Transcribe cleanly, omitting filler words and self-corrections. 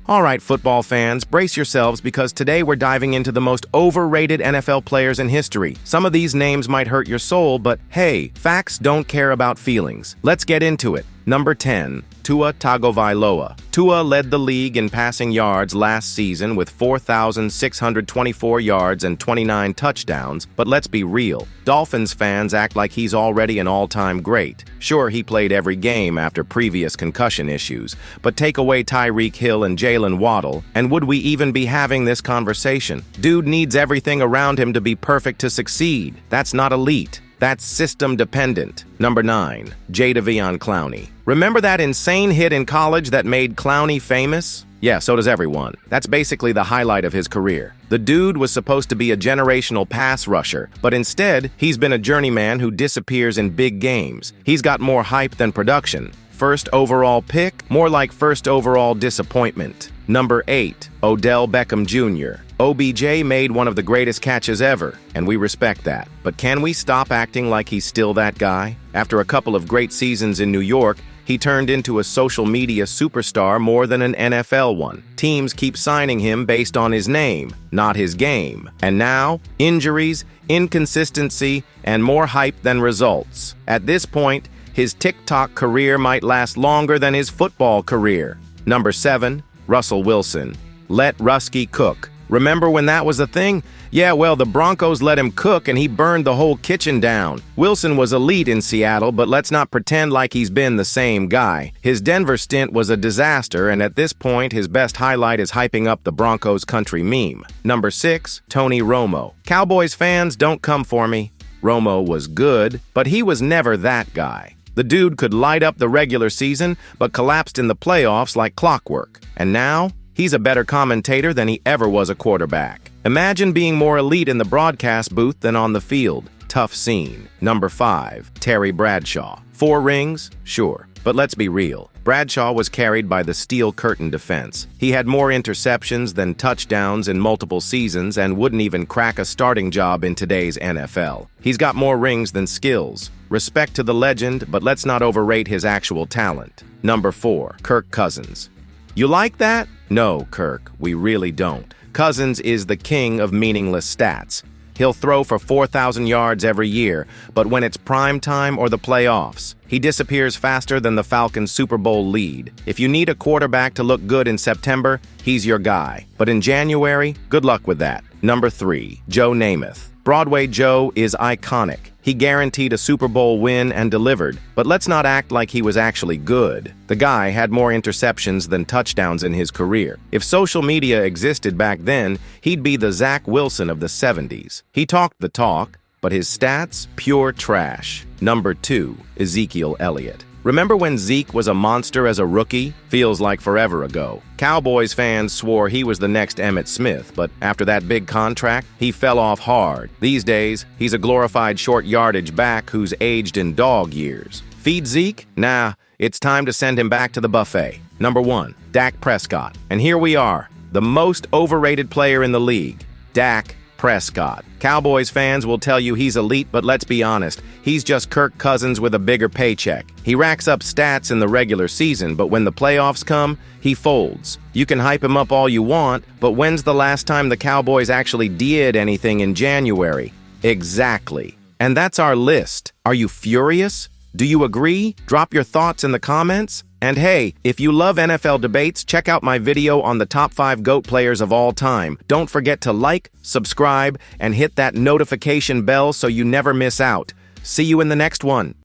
Alright, football fans, brace yourselves because today we're diving into the most overrated NFL players in history. Some of these names might hurt your soul, but hey, facts don't care about feelings. Let's get into it. Number 10. Tua Tagovailoa. Tua led the league in passing yards last season with 4,624 yards and 29 touchdowns, but let's be real. Dolphins fans act like he's already an all-time great. Sure, he played every game after previous concussion issues, but take away Tyreek Hill and Jalen Waddle, and would we even be having this conversation? Dude needs everything around him to be perfect to succeed. That's not elite. That's system-dependent. Number 9. Jadeveon Clowney. Remember that insane hit in college that made Clowney famous? Yeah, so does everyone. That's basically the highlight of his career. The dude was supposed to be a generational pass rusher, but instead, he's been a journeyman who disappears in big games. He's got more hype than production. First overall pick, more like first overall disappointment. Number 8. Odell Beckham Jr. OBJ made one of the greatest catches ever, and we respect that. But can we stop acting like he's still that guy? After a couple of great seasons in New York, he turned into a social media superstar more than an NFL one. Teams keep signing him based on his name, not his game. And now, injuries, inconsistency, and more hype than results. At this point, his TikTok career might last longer than his football career. Number 7. Russell Wilson. Let Rusky cook. Remember when that was a thing? Yeah, well, the Broncos let him cook and he burned the whole kitchen down. Wilson was elite in Seattle, but let's not pretend like he's been the same guy. His Denver stint was a disaster, and at this point, his best highlight is hyping up the Broncos country meme. Number 6. Tony Romo. Cowboys fans, don't come for me. Romo was good, but he was never that guy. The dude could light up the regular season, but collapsed in the playoffs like clockwork. And now, he's a better commentator than he ever was a quarterback. Imagine being more elite in the broadcast booth than on the field. Tough scene. Number 5. Terry Bradshaw. 4 rings? Sure. But let's be real. Bradshaw was carried by the steel curtain defense. He had more interceptions than touchdowns in multiple seasons and wouldn't even crack a starting job in today's NFL. He's got more rings than skills. Respect to the legend, but let's not overrate his actual talent. Number 4. Kirk Cousins. You like that? No, Kirk, we really don't. Cousins is the king of meaningless stats. He'll throw for 4,000 yards every year, but when it's prime time or the playoffs, he disappears faster than the Falcons' Super Bowl lead. If you need a quarterback to look good in September, he's your guy. But in January, good luck with that. Number 3. Joe Namath. Broadway Joe is iconic. He guaranteed a Super Bowl win and delivered, but let's not act like he was actually good. The guy had more interceptions than touchdowns in his career. If social media existed back then, he'd be the Zach Wilson of the 70s. He talked the talk, but his stats, pure trash. Number 2. Ezekiel Elliott. Remember when Zeke was a monster as a rookie? Feels like forever ago. Cowboys fans swore he was the next Emmitt Smith, but after that big contract, he fell off hard. These days, he's a glorified short yardage back who's aged in dog years. Feed Zeke? Nah, it's time to send him back to the buffet. Number 1. Dak Prescott. And here we are, the most overrated player in the league, Dak Prescott. Cowboys fans will tell you he's elite, but let's be honest, he's just Kirk Cousins with a bigger paycheck. He racks up stats in the regular season, but when the playoffs come, he folds. You can hype him up all you want, but when's the last time the Cowboys actually did anything in January? Exactly. And that's our list. Are you furious? Do you agree? Drop your thoughts in the comments. And hey, if you love NFL debates, check out my video on the top 5 GOAT players of all time. Don't forget to like, subscribe, and hit that notification bell so you never miss out. See you in the next one.